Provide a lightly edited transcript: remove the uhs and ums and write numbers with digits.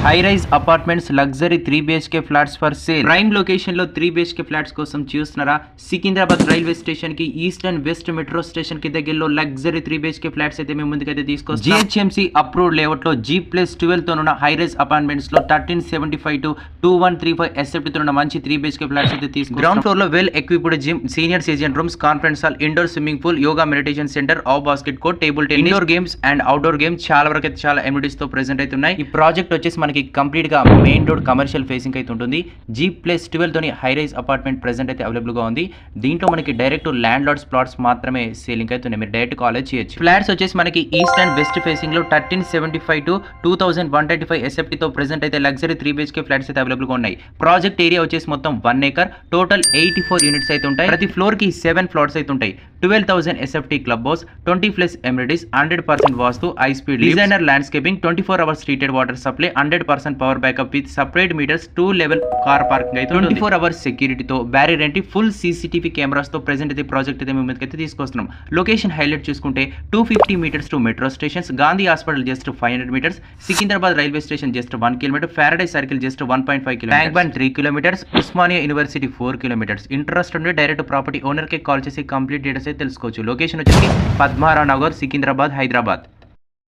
High rise apartments luxury 3 BHK flats for sale. Prime location లో 3 BHK flats కోసం చూస్తున్నారా? Secunderabad railway station కి east and west metro station కి దగ్గరలో luxury 3 BHK flats అయితే మేము ముందుకైతే తీసుకొస్తాం. GHMC అప్రూవ్డ్ లేఅవుట్ లో G+12 తో ఉన్న హై రైజ్ అపార్ట్మెంట్స్ లో 1375 to 2135 ఎస్ఎఫ్టీ తో ఉన్న మంచి 3 BHK ఫ్లాట్స్ అయితే తీసుకొస్తాం. గ్రౌండ్ ఫ్లోర్ లో well equipped gym, senior citizen rooms, conference hall, indoor swimming pool, yoga meditation centre, half basket court, table tennis, indoor games and outdoor games చాలా వరకు అయితే చాలా ఎమ్యూనిటీస్ తో ప్రెజెంట్ అయితే ఉన్నాయి. ఈ ప్రాజెక్ట్ వచ్చేసి మనకి కంప్లీట్ గా మెయిన్ రోడ్ కమర్షియల్ ఫేసింగ్ అయితే ఉంటుంది. G+12 తోని హై రైజ్ అపార్ట్మెంట్ ప్రెజెంట్ అయితే అవైలబుల్ గా ఉంది. దీంట్లో మనకి డైరెక్ట్ ల్యాండ్ లార్డ్స్ ప్లాట్స్ మాత్రమే సేలింగ్ అయితే ఉన్నాయి. మీరు డైరెక్ట్ కాలేజ్ చేయొచ్చు. ఫ్లాట్స్ వచ్చేసి మనకి ఈస్ట్ అండ్ వెస్ట్ ఫేసింగ్ లో 1375 to 2135 ఎస్ఎఫ్టీ తో ప్రెజెంట్ అయితే లగ్జరీ 3 BHK ఫ్లాట్స్ అయితే అవైలబుల్ గా ఉన్నాయి. ప్రాజెక్ట్ ఏరియా వచ్చేసి మొత్తం 1 acre, టోటల్ 84 యూనిట్స్ అయితే ఉంటాయి. ప్రతి ఫ్లోర్ కి 7 ఫ్లోర్స్ అయితే ఉంటాయి. 12,000 SFT club house, 20+ amenities, 100% vastu, high speed designer landscaping, 24 hours treated water supply, 100% power backup with separate meters, 2 level car parking అయితే 24 hours సెక్యూరిటీతో, barrier entry, full CCTV cameras తో present అయితే ప్రాజెక్ట్ అయితే మేము ముందుకైతే తీసుకొస్తున్నాం. లొకేషన్ హైలైట్ చూసుకుంటే 250 meters to metro stations, Gandhi hospital just 500 meters, Secunderabad railway station just 1 km, Faraday circle just 1.5 km, tank bund 3 km, Osmania university 4 km. Interest ఉంటే direct property owner కి call చేసి కంప్లీట్ డీటెయిల్స్ అయితే తెలుసుకోవచ్చు. లొకేషన్ వచ్చేసి పద్మారావు నగర్, సికింద్రాబాద్, హైదరాబాద్.